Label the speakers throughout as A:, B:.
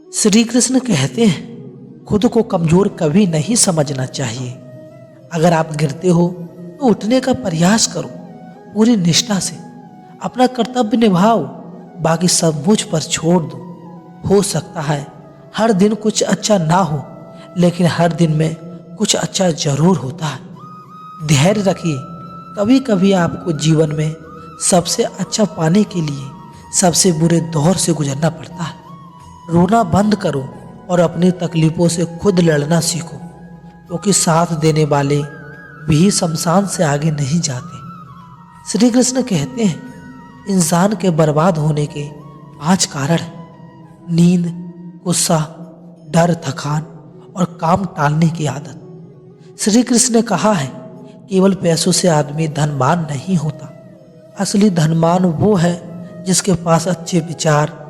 A: श्री कृष्ण कहते हैं, खुद को कमजोर कभी नहीं समझना चाहिए। अगर आप गिरते हो तो उठने का प्रयास करो, पूरी निष्ठा से अपना कर्तव्य निभाओ, बाकी सब मुझ पर छोड़ दो। हो सकता है हर दिन कुछ अच्छा ना हो, लेकिन हर दिन में कुछ अच्छा जरूर होता है। धैर्य रखिए, कभी कभी आपको जीवन में सबसे अच्छा पाने के लिए सबसे बुरे दौर से गुजरना पड़ता है। रोना बंद करो और अपनी तकलीफों से खुद लड़ना सीखो, क्योंकि साथ देने वाले भी शमशान से आगे नहीं जाते। श्री कृष्ण कहते हैं, इंसान के बर्बाद होने के 5 कारण हैं: नींद, गुस्सा, डर, थकान और काम टालने की आदत। श्री कृष्ण ने कहा है, केवल पैसों से आदमी धनवान नहीं होता। असली धनवान वो है जिसके पास अच्छे विचार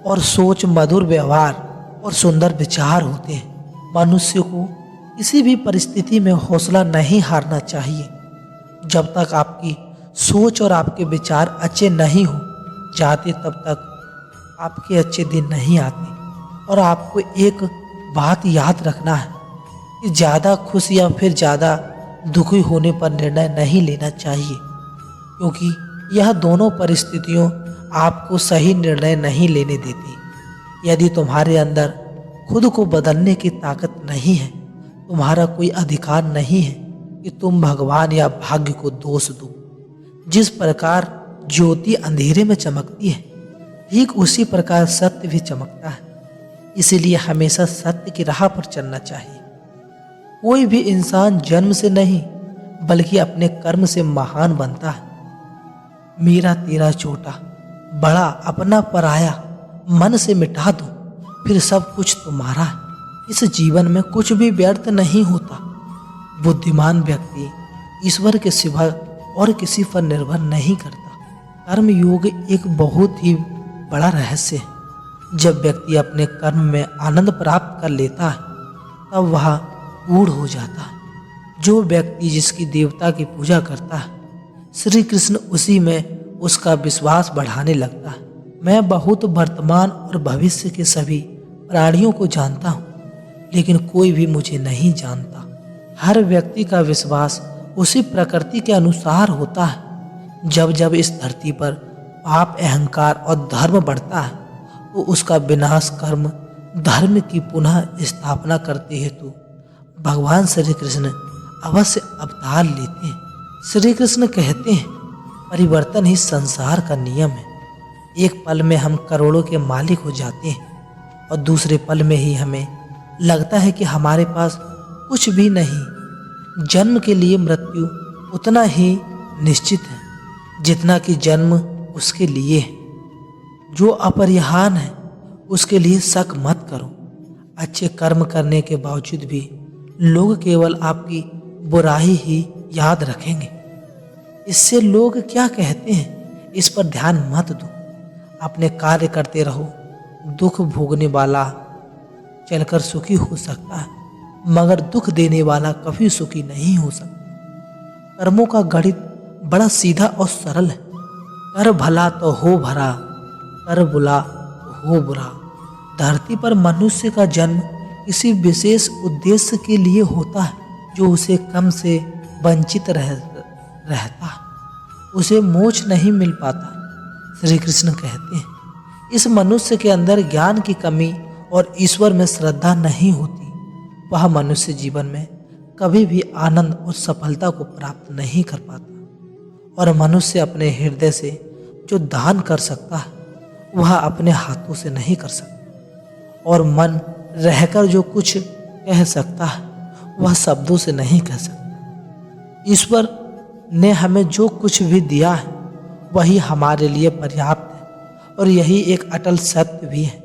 A: और सोच, मधुर व्यवहार और सुंदर विचार होते हैं। मनुष्य को किसी भी परिस्थिति में हौसला नहीं हारना चाहिए। जब तक आपकी सोच और आपके विचार अच्छे नहीं हो जाते, तब तक आपके अच्छे दिन नहीं आते। और आपको एक बात याद रखना है कि ज़्यादा खुश या फिर ज़्यादा दुखी होने पर निर्णय नहीं लेना चाहिए, क्योंकि यह दोनों परिस्थितियों आपको सही निर्णय नहीं लेने देती। यदि तुम्हारे अंदर खुद को बदलने की ताकत नहीं है, तुम्हारा कोई अधिकार नहीं है कि तुम भगवान या भाग्य को दोष दो। जिस प्रकार ज्योति अंधेरे में चमकती है, ठीक उसी प्रकार सत्य भी चमकता है। इसीलिए हमेशा सत्य की राह पर चलना चाहिए। कोई भी इंसान जन्म से नहीं, बल्कि अपने कर्म से महान बनता है। मेरा तेरा छोटा बड़ा अपना पराया मन से मिटा दो, फिर सब कुछ तुम्हारा है। इस जीवन में कुछ भी व्यर्थ नहीं होता। बुद्धिमान व्यक्ति ईश्वर के सिवा और किसी पर निर्भर नहीं करता। कर्म योग एक बहुत ही बड़ा रहस्य है। जब व्यक्ति अपने कर्म में आनंद प्राप्त कर लेता है, तब वह पूर्ण हो जाता है। जो व्यक्ति जिसकी देवता की पूजा करता है, श्री कृष्ण उसी में उसका विश्वास बढ़ाने लगता है। मैं बहुत वर्तमान और भविष्य के सभी प्राणियों को जानता हूँ, लेकिन कोई भी मुझे नहीं जानता। हर व्यक्ति का विश्वास उसी प्रकृति के अनुसार होता है। जब जब इस धरती पर पाप, अहंकार और धर्म बढ़ता है, तो उसका विनाश कर्म धर्म की पुनः स्थापना करते हेतु भगवान श्री कृष्ण अवश्य अवतार लेते हैं। श्री कृष्ण कहते हैं, परिवर्तन ही संसार का नियम है। एक पल में हम करोड़ों के मालिक हो जाते हैं और दूसरे पल में ही हमें लगता है कि हमारे पास कुछ भी नहीं। जन्म के लिए मृत्यु उतना ही निश्चित है जितना कि जन्म उसके लिए है। जो अपरिहार्य है उसके लिए शक मत करो। अच्छे कर्म करने के बावजूद भी लोग केवल आपकी बुराई ही याद रखेंगे। इससे लोग क्या कहते हैं, इस पर ध्यान मत दो। अपने कार्य करते रहो। दुख भोगने वाला चलकर सुखी हो सकता है, मगर दुख देने वाला कभी सुखी नहीं हो सकता। कर्मों का गणित बड़ा सीधा और सरल है। कर भला तो हो भला, कर बुरा तो हो बुरा। धरती पर मनुष्य का जन्म किसी विशेष उद्देश्य के लिए होता है, जो उसे कम से वंचित रहता है, उसे मोक्ष नहीं मिल पाता। श्री कृष्ण कहते हैं, इस मनुष्य के अंदर ज्ञान की कमी और ईश्वर में श्रद्धा नहीं होती। वह मनुष्य जीवन में कभी भी आनंद और सफलता को प्राप्त नहीं कर पाता। और मनुष्य अपने हृदय से जो दान कर सकता है, वह अपने हाथों से नहीं कर सकता। और मन रहकर जो कुछ कह सकता है, वह शब्दों से नहीं कह सकता। ईश्वर ने हमें जो कुछ भी दिया है, वही हमारे लिए पर्याप्त है, और यही एक अटल सत्य भी है।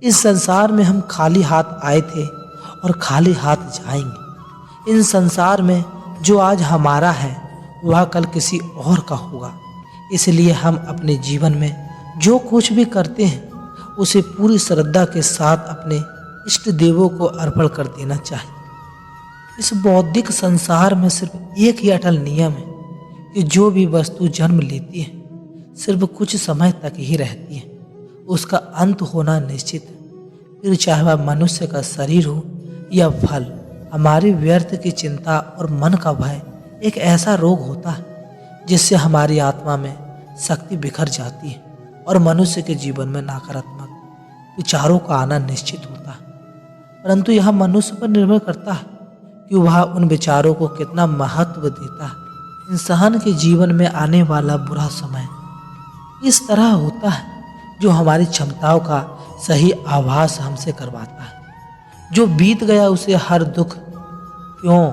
A: इस संसार में हम खाली हाथ आए थे और खाली हाथ जाएंगे। इन संसार में जो आज हमारा है, वह कल किसी और का होगा। इसलिए हम अपने जीवन में जो कुछ भी करते हैं, उसे पूरी श्रद्धा के साथ अपने इष्ट देवों को अर्पण कर देना चाहिए। इस बौद्धिक संसार में सिर्फ एक ही अटल नियम है कि जो भी वस्तु जन्म लेती है, सिर्फ कुछ समय तक ही रहती है। उसका अंत होना निश्चित है। फिर चाहे वह मनुष्य का शरीर हो या फल। हमारी व्यर्थ की चिंता और मन का भय एक ऐसा रोग होता है जिससे हमारी आत्मा में शक्ति बिखर जाती है और मनुष्य के जीवन में नकारात्मक विचारों का आना निश्चित होता है। परंतु यह मनुष्य पर निर्भर करता है कि वह उन विचारों को कितना महत्व देता है। इंसान के जीवन में आने वाला बुरा समय इस तरह होता है जो हमारी क्षमताओं का सही आभास हमसे करवाता है। जो बीत गया उसे हर दुख क्यों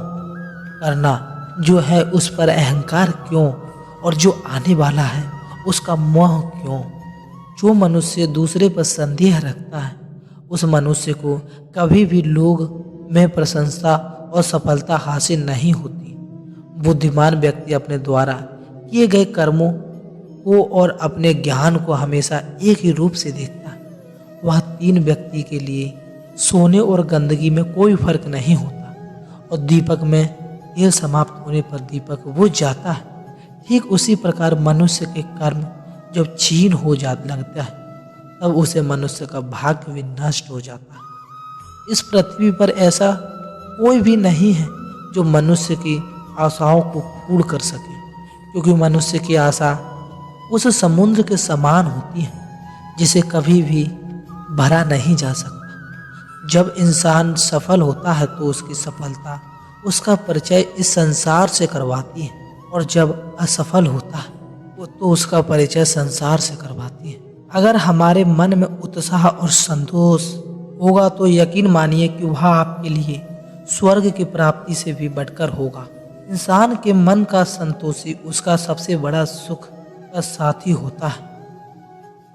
A: करना, जो है उस पर अहंकार क्यों, और जो आने वाला है उसका मोह क्यों। जो मनुष्य दूसरे पर संदेह रखता है उस मनुष्य को कभी भी लोग में प्रशंसा और सफलता हासिल नहीं होती। बुद्धिमान व्यक्ति अपने द्वारा किए गए कर्मों को और अपने ज्ञान को हमेशा एक ही रूप से देखता है। वह तीन व्यक्ति के लिए सोने और गंदगी में कोई फर्क नहीं होता और दीपक में तेल समाप्त होने पर दीपक बुझ जाता है। ठीक उसी प्रकार मनुष्य के कर्म जब क्षीण हो लगता है तब उसे मनुष्य का भाग्य भी नष्ट हो जाता है। इस पृथ्वी पर ऐसा कोई भी नहीं है जो मनुष्य की आशाओं को पूर्ण कर सके, क्योंकि मनुष्य की आशा उस समुद्र के समान होती है जिसे कभी भी भरा नहीं जा सकता। जब इंसान सफल होता है तो उसकी सफलता उसका परिचय इस संसार से करवाती है, और जब असफल होता है तो उसका परिचय संसार से करवाती है। अगर हमारे मन में उत्साह और संतोष होगा तो यकीन मानिए कि वह आपके लिए स्वर्ग की प्राप्ति से भी बढ़कर होगा। इंसान के मन का संतोषी उसका सबसे बड़ा सुख का साथी होता है।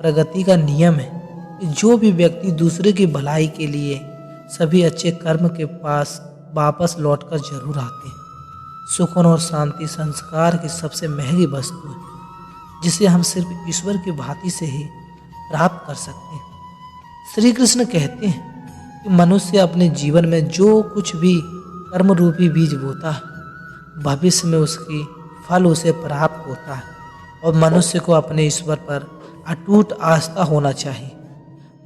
A: प्रगति का नियम है कि जो भी व्यक्ति दूसरे की भलाई के लिए सभी अच्छे कर्म के पास वापस लौटकर जरूर आते हैं। सुकून और शांति संस्कार की सबसे महंगी वस्तु है जिसे हम सिर्फ ईश्वर की भांति से ही प्राप्त कर सकते हैं। श्री कृष्ण कहते हैं कि मनुष्य अपने जीवन में जो कुछ भी कर्म रूपी बीज बोता है भविष्य में उसकी फल उसे प्राप्त होता है, और मनुष्य को अपने ईश्वर पर अटूट आस्था होना चाहिए।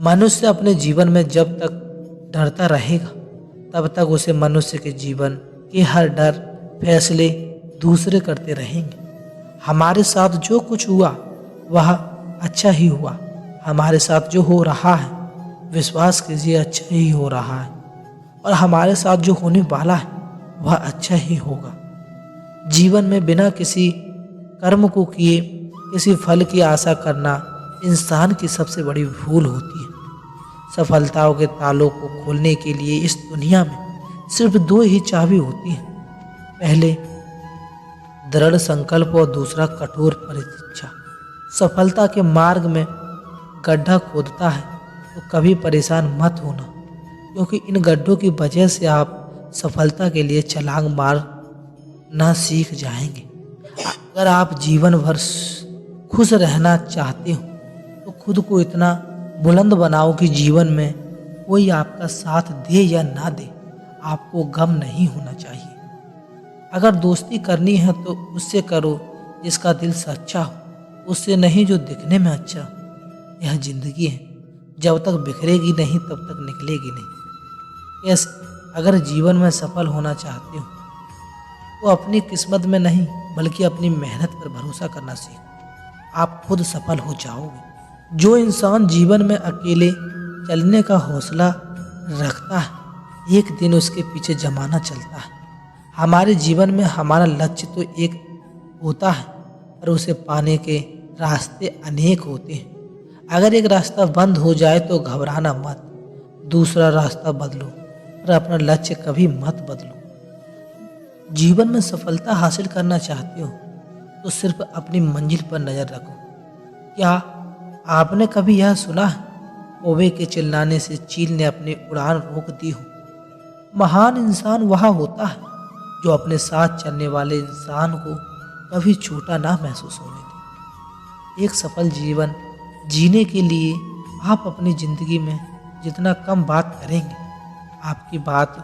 A: मनुष्य अपने जीवन में जब तक डरता रहेगा तब तक उसे मनुष्य के जीवन के हर डर फैसले दूसरे करते रहेंगे। हमारे साथ जो कुछ हुआ वह अच्छा ही हुआ। हमारे साथ जो हो रहा है विश्वास कीजिए अच्छा ही हो रहा है, और हमारे साथ जो होने वाला है वह अच्छा ही होगा। जीवन में बिना किसी कर्म को किए किसी फल की आशा करना इंसान की सबसे बड़ी भूल होती है। सफलताओं के तालों को खोलने के लिए इस दुनिया में सिर्फ दो ही चाबी होती हैं। पहले दृढ़ संकल्प और दूसरा कठोर प्रतीक्षा। सफलता के मार्ग में गड्ढा खोदता है तो कभी परेशान मत होना, क्योंकि इन गड्ढों की वजह से आप सफलता के लिए छलांग मारना सीख जाएंगे। अगर आप जीवन भर खुश रहना चाहते हो तो खुद को इतना बुलंद बनाओ कि जीवन में कोई आपका साथ दे या ना दे आपको गम नहीं होना चाहिए। अगर दोस्ती करनी है तो उससे करो जिसका दिल सच्चा हो, उससे नहीं जो दिखने में अच्छा हो। यह जिंदगी है, जब तक बिखरेगी नहीं तब तक निकलेगी नहीं। यस, अगर जीवन में सफल होना चाहते हो तो अपनी किस्मत में नहीं बल्कि अपनी मेहनत पर भरोसा करना सीखो। आप खुद सफल हो जाओगे। जो इंसान जीवन में अकेले चलने का हौसला रखता है एक दिन उसके पीछे जमाना चलता है। हमारे जीवन में हमारा लक्ष्य तो एक होता है पर उसे पाने के रास्ते अनेक होते हैं। अगर एक रास्ता बंद हो जाए तो घबराना मत, दूसरा रास्ता बदलो, पर अपना लक्ष्य कभी मत बदलो। जीवन में सफलता हासिल करना चाहते हो तो सिर्फ अपनी मंजिल पर नजर रखो। क्या आपने कभी यह सुना है, कौवे के चिल्लाने से चील ने अपनी उड़ान रोक दी हो? महान इंसान वह होता है जो अपने साथ चलने वाले इंसान को कभी छोटा ना महसूस होने दे। एक सफल जीवन जीने के लिए आप अपनी जिंदगी में जितना कम बात करेंगे आपकी बात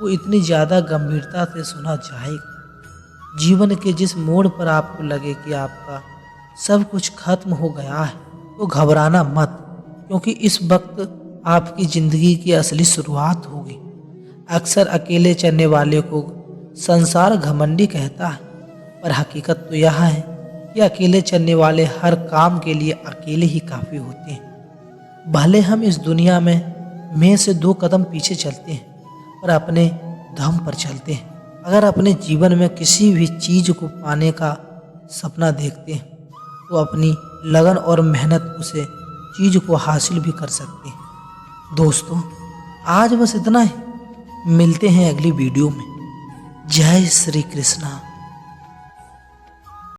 A: को इतनी ज़्यादा गंभीरता से सुना जाएगा। जीवन के जिस मोड़ पर आपको लगे कि आपका सब कुछ खत्म हो गया है तो घबराना मत, क्योंकि इस वक्त आपकी ज़िंदगी की असली शुरुआत होगी। अक्सर अकेले चलने वाले को संसार घमंडी कहता है, पर हकीकत तो यह है कि अकेले चलने वाले हर काम के लिए अकेले ही काफ़ी होते हैं। भले हम इस दुनिया में से 2 कदम पीछे चलते हैं, पर अपने दम पर चलते हैं। अगर अपने जीवन में किसी भी चीज़ को पाने का सपना देखते हैं तो अपनी लगन और मेहनत उसे चीज़ को हासिल भी कर सकते हैं। दोस्तों, आज बस इतना ही। मिलते हैं अगली वीडियो में। जय श्री कृष्णा।